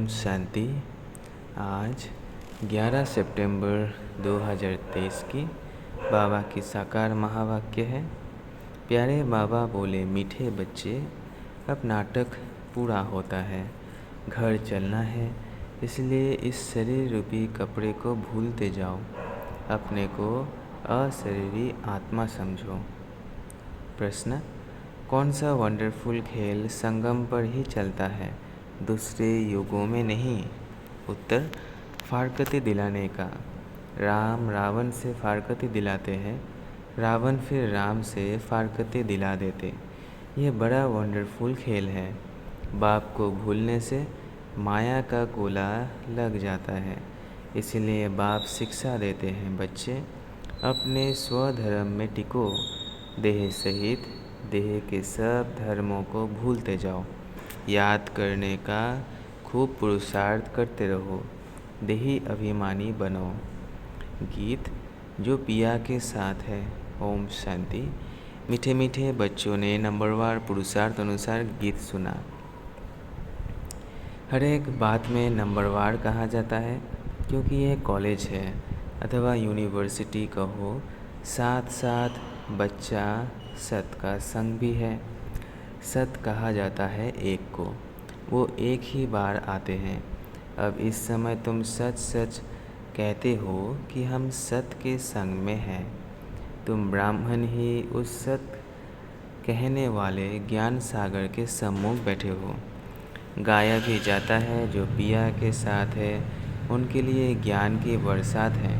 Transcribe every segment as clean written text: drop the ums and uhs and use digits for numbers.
ओम शांति। आज 11 सितंबर 2023 की बाबा की साकार महावाक्य है। प्यारे बाबा बोले, मीठे बच्चे, अब नाटक पूरा होता है, घर चलना है, इसलिए इस शरीर रूपी कपड़े को भूलते जाओ, अपने को अशरीरी आत्मा समझो। प्रश्न: कौन सा वंडरफुल खेल संगम पर ही चलता है, दूसरे युगों में नहीं? उत्तर: फारकती दिलाने का। राम रावण से फारकती दिलाते हैं, रावण फिर राम से फारकती दिला देते। यह बड़ा वंडरफुल खेल है। बाप को भूलने से माया का गोला लग जाता है, इसलिए बाप शिक्षा देते हैं, बच्चे अपने स्वधर्म में टिको, देह सहित देह के सब धर्मों को भूलते जाओ, याद करने का खूब पुरुषार्थ करते रहो, देही अभिमानी बनो। गीत जो पिया के साथ है। ओम शांति। मीठे मीठे बच्चों ने नंबरवार पुरुषार्थ अनुसार गीत सुना। हर एक बात में नंबरवार कहा जाता है क्योंकि यह कॉलेज है अथवा यूनिवर्सिटी कहो, साथ साथ बच्चा सत का संग भी है। सत कहा जाता है एक को, वो एक ही बार आते हैं। अब इस समय तुम सच सच कहते हो कि हम सत के संग में हैं। तुम ब्राह्मण ही उस सत कहने वाले ज्ञान सागर के सम्मुख बैठे हो। गाया भी जाता है, जो पिया के साथ है उनके लिए ज्ञान की बरसात है।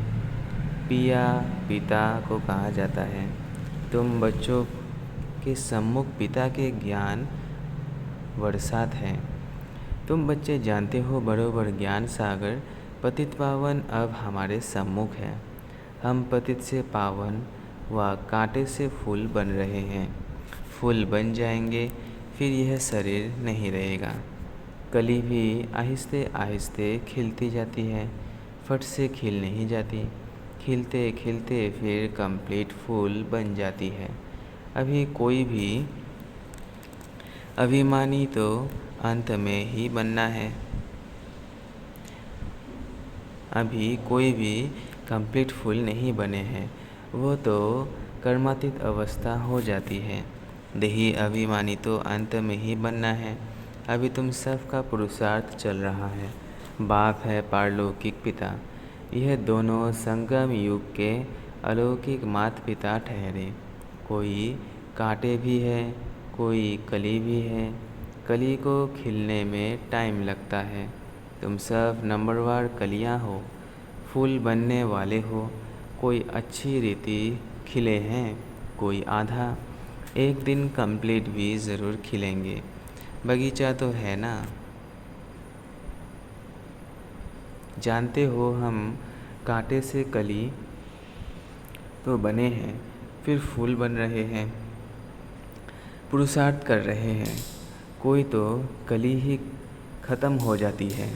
पिया पिता को कहा जाता है। तुम बच्चों के सम्मुख पिता के ज्ञान बरसात है। तुम बच्चे जानते हो बरोबर ज्ञान सागर पतित पावन अब हमारे सम्मुख है। हम पतित से पावन व कांटे से फूल बन रहे हैं। फूल बन जाएंगे, फिर यह शरीर नहीं रहेगा। कली भी आहिस्ते आहिस्ते खिलती जाती है, फट से खिल नहीं जाती। खिलते खिलते फिर कंप्लीट फूल बन जाती है। अभी कोई भी अभिमानी तो अंत में ही बनना है। अभी कोई भी कंप्लीट फूल नहीं बने हैं, वो तो कर्मातीत अवस्था हो जाती है। देही अभिमानी तो अंत में ही बनना है। अभी तुम सबका पुरुषार्थ चल रहा है। बाप है पारलौकिक पिता। यह दोनों संगम युग के अलौकिक माता पिता ठहरे। कोई कांटे भी है, कोई कली भी है। कली को खिलने में टाइम लगता है। तुम सब नंबरवार कलियां हो, फूल बनने वाले हो। कोई अच्छी रीति खिले हैं, कोई आधा। एक दिन कंप्लीट भी ज़रूर खिलेंगे। बगीचा तो है ना। जानते हो हम कांटे से कली तो बने हैं, फिर फूल बन रहे हैं, पुरुषार्थ कर रहे हैं। कोई तो कली ही खत्म हो जाती है।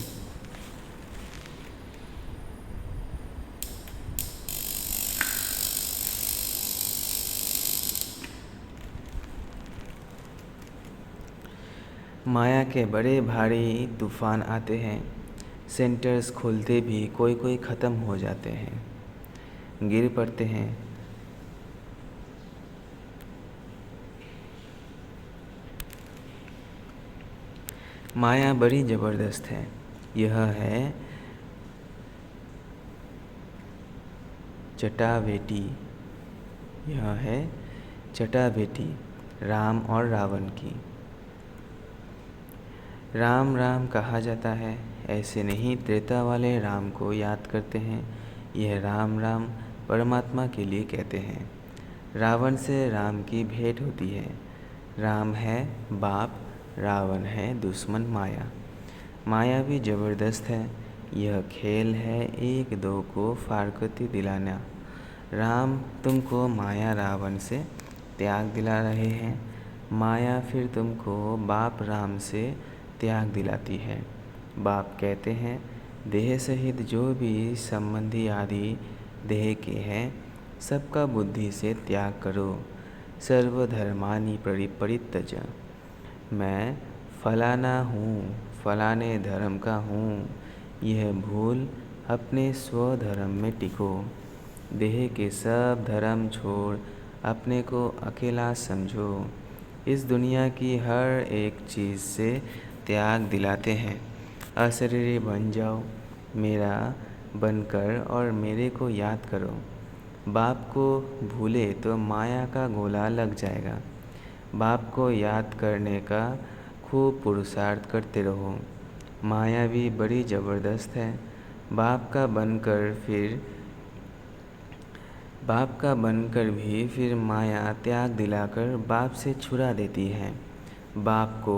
माया के बड़े भारी तूफान आते हैं। सेंटर्स खुलते भी कोई कोई ख़त्म हो जाते हैं, गिर पड़ते हैं। माया बड़ी ज़बरदस्त है। यह है चटाभेटी। यह है चटाभेटी राम और रावण की। राम राम कहा जाता है, ऐसे नहीं त्रेता वाले राम को याद करते हैं। यह राम राम परमात्मा के लिए कहते हैं। रावण से राम की भेंट होती है। राम है बाप, रावण है दुश्मन माया। माया भी ज़बरदस्त है। यह खेल है एक दो को फारकती दिलाना। राम तुमको माया रावण से त्याग दिला रहे हैं। माया फिर तुमको बाप राम से त्याग दिलाती है। बाप कहते हैं, देह सहित जो भी संबंधी आदि देह के हैं, सबका बुद्धि से त्याग करो। सर्वधर्मानि परित्यज। मैं फलाना हूँ, फलाने धर्म का हूँ, यह भूल अपने स्वधर्म में टिको। देह के सब धर्म छोड़ अपने को अकेला समझो। इस दुनिया की हर एक चीज़ से त्याग दिलाते हैं। अशरीरी बन जाओ, मेरा बनकर और मेरे को याद करो। बाप को भूले तो माया का गोला लग जाएगा। बाप को याद करने का खूब पुरुषार्थ करते रहो। माया भी बड़ी ज़बरदस्त है। बाप का बनकर भी फिर माया त्याग दिलाकर बाप से छुड़ा देती है। बाप को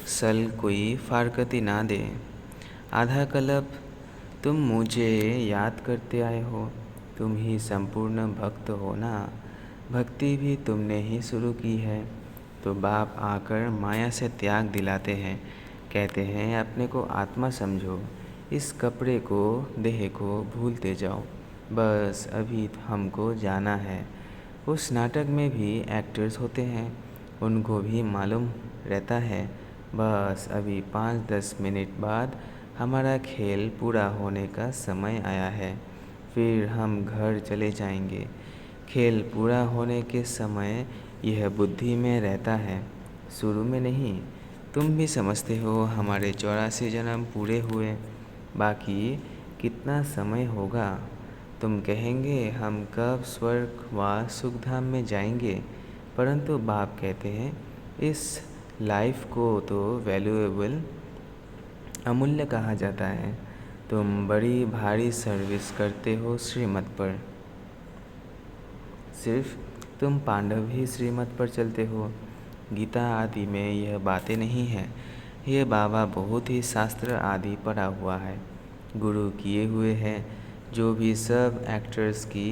सल कोई फारकती ना दे। आधा कल्प तुम मुझे याद करते आए हो, तुम ही संपूर्ण भक्त हो ना। भक्ति भी तुमने ही शुरू की है। तो बाप आकर माया से त्याग दिलाते हैं, कहते हैं अपने को आत्मा समझो। इस कपड़े को, देह को भूलते जाओ। बस अभी हमको जाना है। उस नाटक में भी एक्टर्स होते हैं, उनको भी मालूम रहता है बस अभी 5-10 मिनट बाद हमारा खेल पूरा होने का समय आया है, फिर हम घर चले जाएंगे। खेल पूरा होने के समय यह बुद्धि में रहता है, शुरू में नहीं। तुम भी समझते हो हमारे 84 जन्म पूरे हुए, बाकी कितना समय होगा। तुम कहेंगे हम कब स्वर्ग व सुखधाम में जाएंगे, परंतु बाप कहते हैं इस लाइफ को तो वैल्यूएबल, अमूल्य कहा जाता है। तुम बड़ी भारी सर्विस करते हो श्रीमत पर। सिर्फ तुम पांडव ही श्रीमत पर चलते हो। गीता आदि में यह बातें नहीं हैं। ये बाबा बहुत ही शास्त्र आदि पढ़ा हुआ है, गुरु किए हुए हैं। जो भी सब एक्टर्स की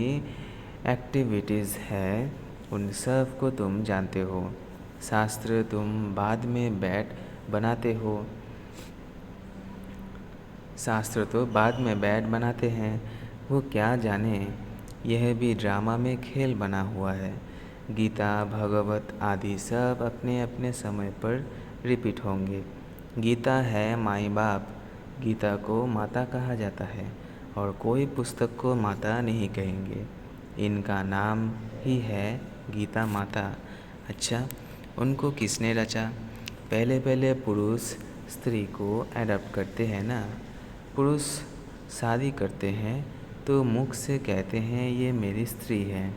एक्टिविटीज़ है उन सब को तुम जानते हो। शास्त्र तुम बाद में बैठ बनाते हो। शास्त्र तो बाद में बैठ बनाते हैं, वो क्या जाने। यह भी ड्रामा में खेल बना हुआ है। गीता, भगवत आदि सब अपने अपने समय पर रिपीट होंगे। गीता है माई बाप। गीता को माता कहा जाता है और कोई पुस्तक को माता नहीं कहेंगे। इनका नाम ही है गीता माता। अच्छा, उनको किसने रचा? पहले पहले पुरुष स्त्री को एडॉप्ट करते हैं ना। पुरुष शादी करते हैं तो मुख से कहते हैं ये मेरी स्त्री है,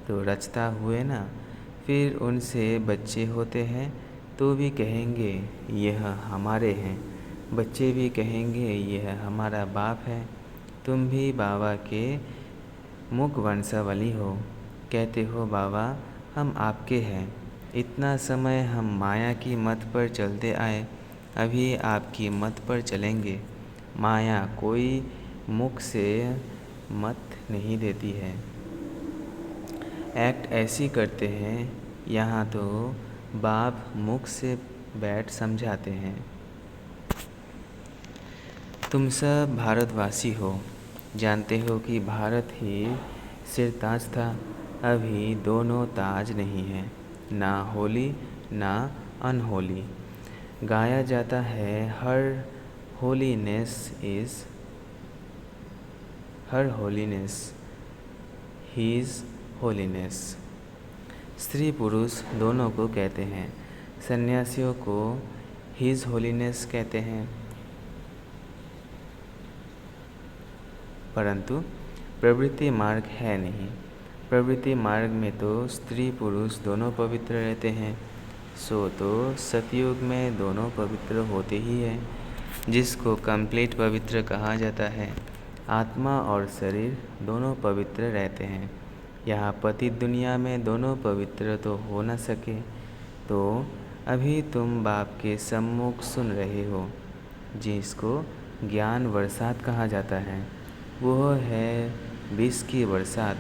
तो रचता हुए ना। फिर उनसे बच्चे होते हैं तो भी कहेंगे यह हमारे हैं। बच्चे भी कहेंगे यह हमारा बाप है। तुम भी बाबा के मुख वंशावली हो, कहते हो बाबा हम आपके हैं। इतना समय हम माया की मत पर चलते आए, अभी आपकी मत पर चलेंगे। माया कोई मुख से मत नहीं देती है। एक्ट ऐसी करते हैं, यहाँ तो बाप मुख से बैठ समझाते हैं। तुम सब भारतवासी हो, जानते हो कि भारत ही सिरताज था। अभी दोनों ताज नहीं है, ना होली ना अनहोली। गाया जाता है हर होलीनेस हीज़ होलीनेस। स्त्री पुरुष दोनों को कहते हैं। सन्यासियों को हीज़ होलीनेस कहते हैं, परंतु प्रवृत्ति मार्ग है नहीं। प्रवृत्ति मार्ग में तो स्त्री पुरुष दोनों पवित्र रहते हैं, सो तो सतयुग में दोनों पवित्र होते ही हैं, जिसको कंप्लीट पवित्र कहा जाता है। आत्मा और शरीर दोनों पवित्र रहते हैं। यहाँ पतित दुनिया में दोनों पवित्र तो हो न सके, तो अभी तुम बाप के सम्मुख सुन रहे हो, जिसको ज्ञान बरसात कहा जाता है। वह है विष की बरसात,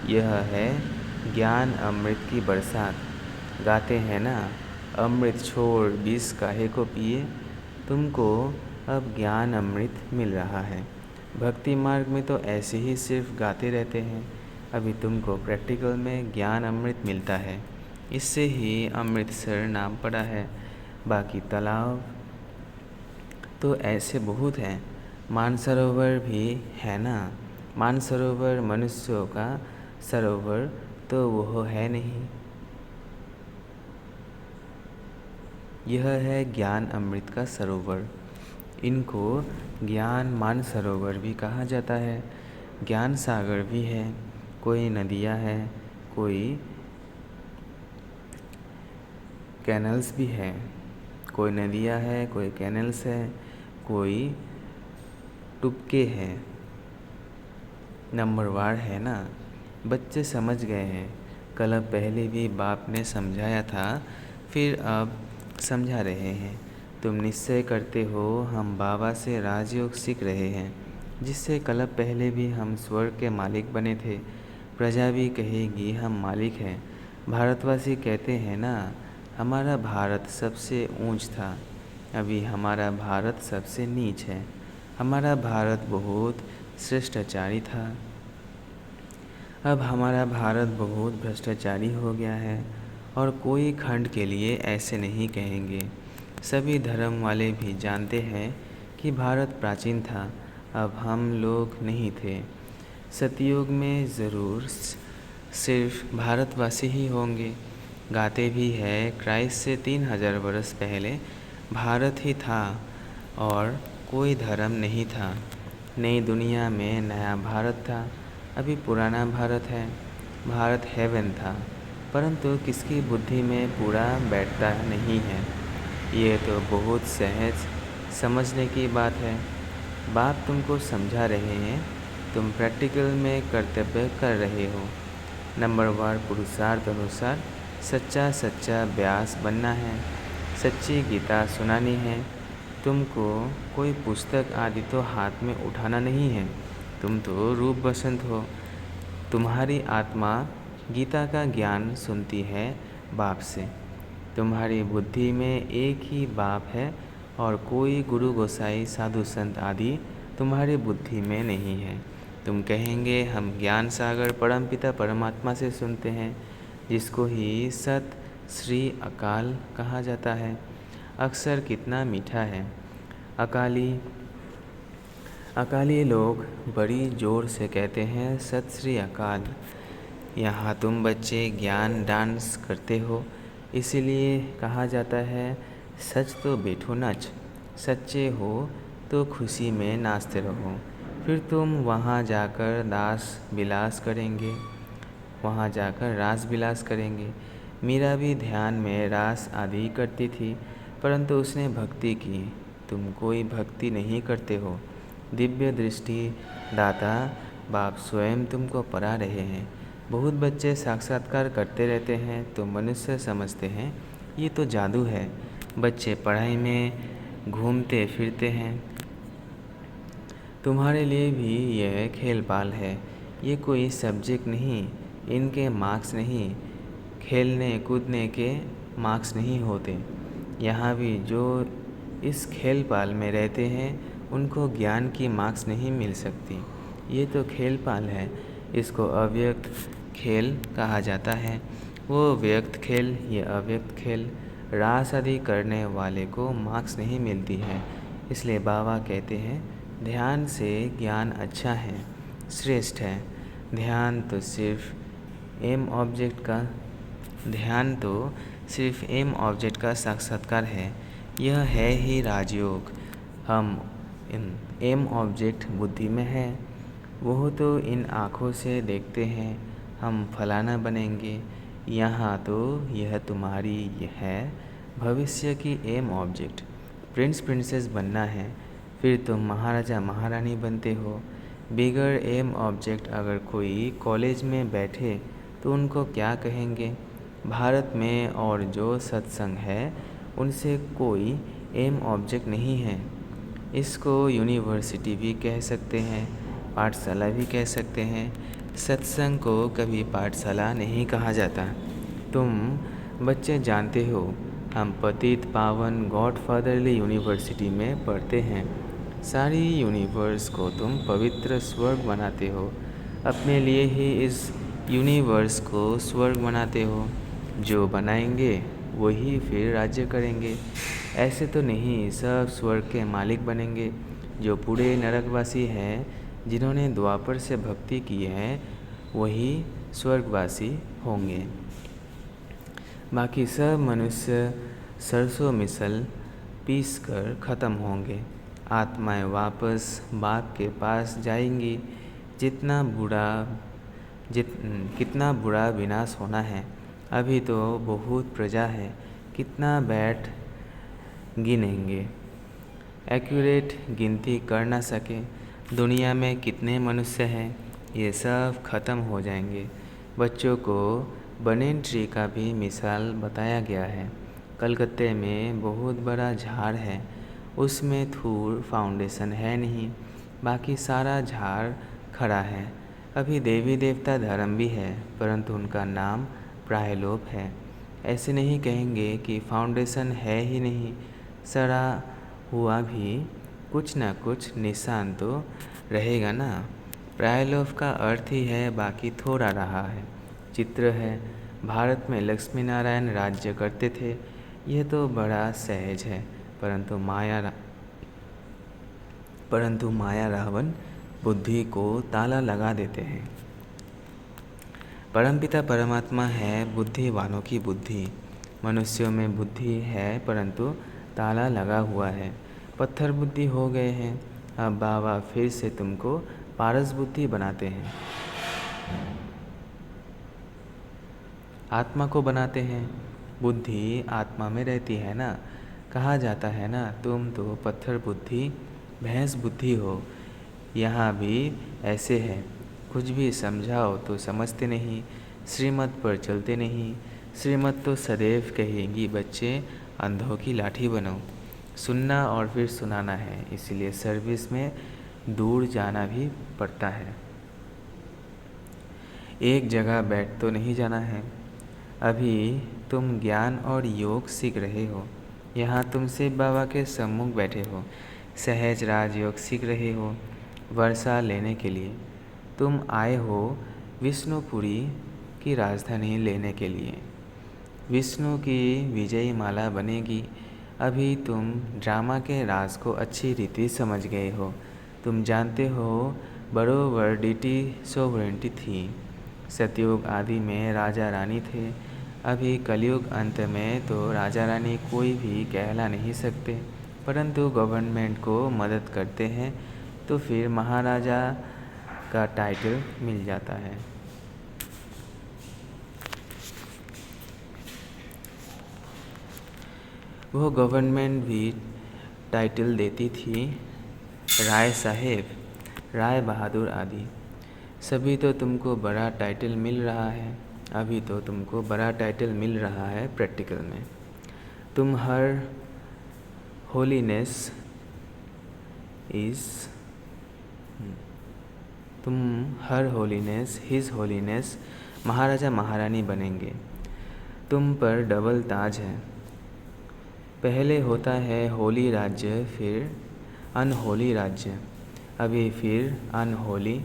यह है ज्ञान अमृत की बरसात। गाते हैं ना, अमृत छोड़ विष काहे को पिए। तुमको अब ज्ञान अमृत मिल रहा है। भक्ति मार्ग में तो ऐसे ही सिर्फ गाते रहते हैं, अभी तुमको प्रैक्टिकल में ज्ञान अमृत मिलता है। इससे ही अमृतसर नाम पड़ा है। बाकी तालाब तो ऐसे बहुत हैं। मानसरोवर भी है ना। मानसरोवर मनुष्यों का सरोवर तो वो है नहीं। यह है ज्ञान अमृत का सरोवर। इनको ज्ञान मानसरोवर भी कहा जाता है। ज्ञान सागर भी है। कोई नदियाँ हैं, कोई कैनल्स भी है। कोई नदियाँ है, कोई कैनल्स है, कोई टुपके हैं। नंबरवार है ना। बच्चे समझ गए हैं। कल पहले भी बाप ने समझाया था, फिर अब समझा रहे हैं। तुम निश्चय करते हो हम बाबा से राजयोग सीख रहे हैं, जिससे कल पहले भी हम स्वर्ग के मालिक बने थे। प्रजा भी कहेगी हम मालिक हैं। भारतवासी कहते हैं ना, हमारा भारत सबसे ऊंच था, अभी हमारा भारत सबसे नीच है। हमारा भारत बहुत श्रेष्ठाचारी था, अब हमारा भारत बहुत भ्रष्टाचारी हो गया है। और कोई खंड के लिए ऐसे नहीं कहेंगे। सभी धर्म वाले भी जानते हैं कि भारत प्राचीन था, अब हम लोग नहीं थे। सतयुग में ज़रूर सिर्फ भारतवासी ही होंगे। गाते भी है क्राइस्ट से 3000 वर्ष पहले भारत ही था और कोई धर्म नहीं था। नई दुनिया में नया भारत था, अभी पुराना भारत है। भारत हेवन था, परंतु किसकी बुद्धि में पूरा बैठता नहीं है। ये तो बहुत सहज समझने की बात है। बाप तुमको समझा रहे हैं, तुम प्रैक्टिकल में कर्तव्य कर रहे हो। नंबरवार पुरुषार्थ अनुसार सच्चा सच्चा व्यास बनना है, सच्ची गीता सुनानी है। तुमको कोई पुस्तक आदि तो हाथ में उठाना नहीं है। तुम तो रूप बसंत हो। तुम्हारी आत्मा गीता का ज्ञान सुनती है बाप से। तुम्हारी बुद्धि में एक ही बाप है और कोई गुरु गोसाई साधु संत आदि तुम्हारी बुद्धि में नहीं है। तुम कहेंगे हम ज्ञान सागर परमपिता परमात्मा से सुनते हैं, जिसको ही सत श्री अकाल कहा जाता है। अक्षर कितना मीठा है। अकाली लोग बड़ी ज़ोर से कहते हैं सत श्री अकाल। यहाँ तुम बच्चे ज्ञान डांस करते हो, इसीलिए कहा जाता है सच तो बैठो नच। सच्चे हो तो खुशी में नाचते रहो। फिर तुम वहाँ जाकर रास विलास करेंगे। मीरा भी ध्यान में रास आदि करती थी, परंतु उसने भक्ति की। तुम कोई भक्ति नहीं करते हो। दिव्य दृष्टि दाता बाप स्वयं तुमको पढ़ा रहे हैं। बहुत बच्चे साक्षात्कार करते रहते हैं तो मनुष्य समझते हैं ये तो जादू है। बच्चे पढ़ाई में घूमते फिरते हैं। तुम्हारे लिए भी यह खेल पाल है। ये कोई सब्जेक्ट नहीं, इनके मार्क्स नहीं, खेलने कूदने के मार्क्स नहीं होते। यहाँ भी जो इस खेल पाल में रहते हैं उनको ज्ञान की मार्क्स नहीं मिल सकती। ये तो खेल पाल है, इसको अव्यक्त खेल कहा जाता है। वो व्यक्त खेल, ये अव्यक्त खेल। रास आदि करने वाले को मार्क्स नहीं मिलती है। इसलिए बाबा कहते हैं ध्यान से ज्ञान अच्छा है, श्रेष्ठ है। ध्यान तो सिर्फ एम ऑब्जेक्ट का साक्षात्कार है। यह है ही राजयोग। हम एम ऑब्जेक्ट बुद्धि में है। वो तो इन आँखों से देखते हैं हम फलाना बनेंगे। यहाँ तो यह तुम्हारी है भविष्य की एम ऑब्जेक्ट। प्रिंस प्रिंसेस बनना है, फिर तुम महाराजा महारानी बनते हो। बिगर एम ऑब्जेक्ट अगर कोई कॉलेज में बैठे तो उनको क्या कहेंगे। भारत में और जो सत्संग है उनसे कोई एम ऑब्जेक्ट नहीं है। इसको यूनिवर्सिटी भी कह सकते हैं, पाठशाला भी कह सकते हैं। सत्संग को कभी पाठशाला नहीं कहा जाता। तुम बच्चे जानते हो हम पतित पावन गॉड फादरली यूनिवर्सिटी में पढ़ते हैं। सारी यूनिवर्स को तुम पवित्र स्वर्ग बनाते हो। अपने लिए ही इस यूनिवर्स को स्वर्ग बनाते हो। जो बनाएंगे वही फिर राज्य करेंगे। ऐसे तो नहीं, सब स्वर्ग के मालिक बनेंगे। जो बूढ़े नरकवासी हैं, जिन्होंने द्वापर से भक्ति की है, वही स्वर्गवासी होंगे। बाकी सब मनुष्य सरसों मिसल पीस कर ख़त्म होंगे। आत्माएं वापस बाप के पास जाएंगी। कितना बुरा विनाश होना है। अभी तो बहुत प्रजा है, कितना बैठ गिनेंगे। एक्यूरेट गिनती कर ना सके। दुनिया में कितने मनुष्य हैं, ये सब ख़त्म हो जाएंगे। बच्चों को बनेन ट्री का भी मिसाल बताया गया है। कलकत्ते में बहुत बड़ा झाड़ है, उसमें थूर फाउंडेशन है नहीं, बाकी सारा झाड़ खड़ा है। अभी देवी देवता धर्म भी है, परंतु उनका नाम प्रायलोप है। ऐसे नहीं कहेंगे कि फाउंडेशन है ही नहीं, सड़ा हुआ भी कुछ न कुछ निशान तो रहेगा ना। प्रायलोप का अर्थ ही है बाकी थोड़ा रहा है। चित्र है, भारत में लक्ष्मी नारायण राज्य करते थे। यह तो बड़ा सहज है, परंतु माया रावण बुद्धि को ताला लगा देते हैं। परमपिता परमात्मा है बुद्धिवानों की बुद्धि। मनुष्यों में बुद्धि है, परंतु ताला लगा हुआ है। पत्थर बुद्धि हो गए हैं। अब बाबा फिर से तुमको पारस बुद्धि बनाते हैं, आत्मा को बनाते हैं। बुद्धि आत्मा में रहती है ना। कहा जाता है ना, तुम तो पत्थर बुद्धि भैंस बुद्धि हो। यहाँ भी ऐसे है, कुछ भी समझाओ तो समझते नहीं, श्रीमत पर चलते नहीं। श्रीमत तो सदैव कहेगी, बच्चे अंधों की लाठी बनो। सुनना और फिर सुनाना है, इसलिए सर्विस में दूर जाना भी पड़ता है। एक जगह बैठ तो नहीं जाना है। अभी तुम ज्ञान और योग सीख रहे हो। यहाँ तुम शिव बाबा के सम्मुख बैठे हो, सहज राजयोग सीख रहे हो। वर्षा लेने के लिए तुम आए हो, विष्णुपुरी की राजधानी लेने के लिए। विष्णु की विजयी माला बनेगी। अभी तुम ड्रामा के राज को अच्छी रीति समझ गए हो। तुम जानते हो बरोबर डिटी सोवरेंटी थी। सतयुग आदि में राजा रानी थे। अभी कलयुग अंत में तो राजा रानी कोई भी कहला नहीं सकते, परंतु गवर्नमेंट को मदद करते हैं तो फिर महाराजा का टाइटल मिल जाता है। वो गवर्नमेंट भी टाइटल देती थी, राय साहेब, राय बहादुर आदि। सभी तो तुमको बड़ा टाइटल मिल रहा है। अभी तो तुमको बड़ा टाइटल मिल रहा है प्रैक्टिकल में। तुम हर होलीनेस हिज होलीनेस महाराजा महारानी बनेंगे। तुम पर डबल ताज है। पहले होता है होली राज्य, फिर अनहोली राज्य, अभी फिर अनहोली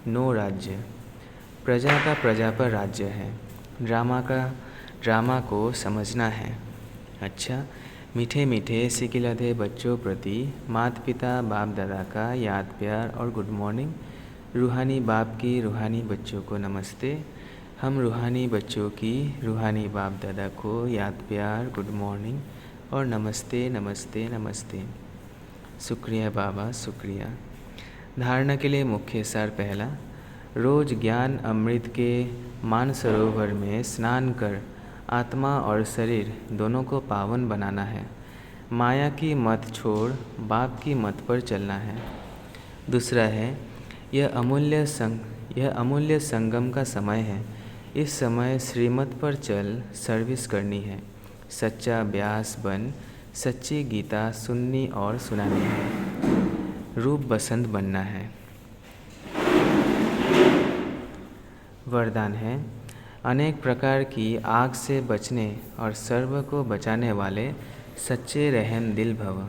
नो राज्य। प्रजा का प्रजा पर राज्य है। ड्रामा को समझना है। अच्छा, मीठे मीठे सिकिलधे बच्चों प्रति माता पिता बाप दादा का याद प्यार और गुड मॉर्निंग। रूहानी बाप की रूहानी बच्चों को नमस्ते। हम रूहानी बच्चों की रूहानी बाप दादा को याद प्यार, गुड मॉर्निंग और नमस्ते नमस्ते नमस्ते। शुक्रिया बाबा, शुक्रिया। धारणा के लिए मुख्य सार पहला, रोज ज्ञान अमृत के मानसरोवर में स्नान कर आत्मा और शरीर दोनों को पावन बनाना है। माया की मत छोड़ बाप की मत पर चलना है। दूसरा है, यह अमूल्य संगम का समय है। इस समय श्रीमत पर चल सर्विस करनी है। सच्चा व्यास बन सच्ची गीता सुननी और सुनानी है। रूप बसंत बनना है। वरदान है, अनेक प्रकार की आग से बचने और सर्व को बचाने वाले सच्चे रहम दिल भव।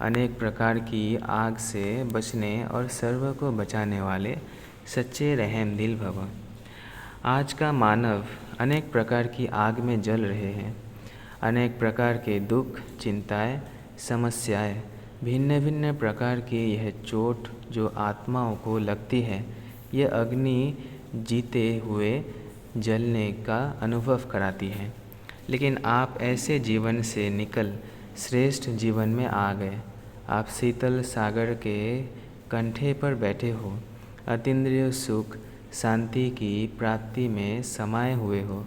अनेक प्रकार की आग से बचने और सर्व को बचाने वाले सच्चे रहम दिल भव। आज का मानव अनेक प्रकार की आग में जल रहे हैं। अनेक प्रकार के दुख, चिंताएं, समस्याएं, भिन्न भिन्न प्रकार की यह चोट जो आत्माओं को लगती है, यह अग्नि जीते हुए जलने का अनुभव कराती है। लेकिन आप ऐसे जीवन से निकल श्रेष्ठ जीवन में आ गए। आप शीतल सागर के कंठे पर बैठे हो, अतीन्द्रिय सुख शांति की प्राप्ति में समाये हुए हो।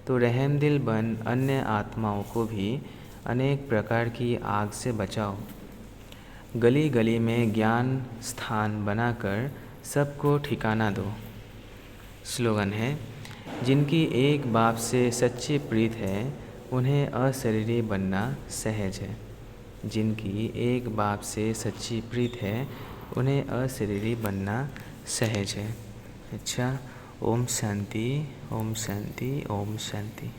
तो रहमदिल बन अन्य आत्माओं को भी अनेक प्रकार की आग से बचाओ। गली गली में ज्ञान स्थान बनाकर सबको ठिकाना दो। स्लोगन है, जिनकी एक बाप से सच्ची प्रीत है उन्हें अशरीरी बनना सहज है। जिनकी एक बाप से सच्ची प्रीत है उन्हें अशरीरी बनना सहज है। अच्छा, ओम शांति, ओम शांति, ओम शांति।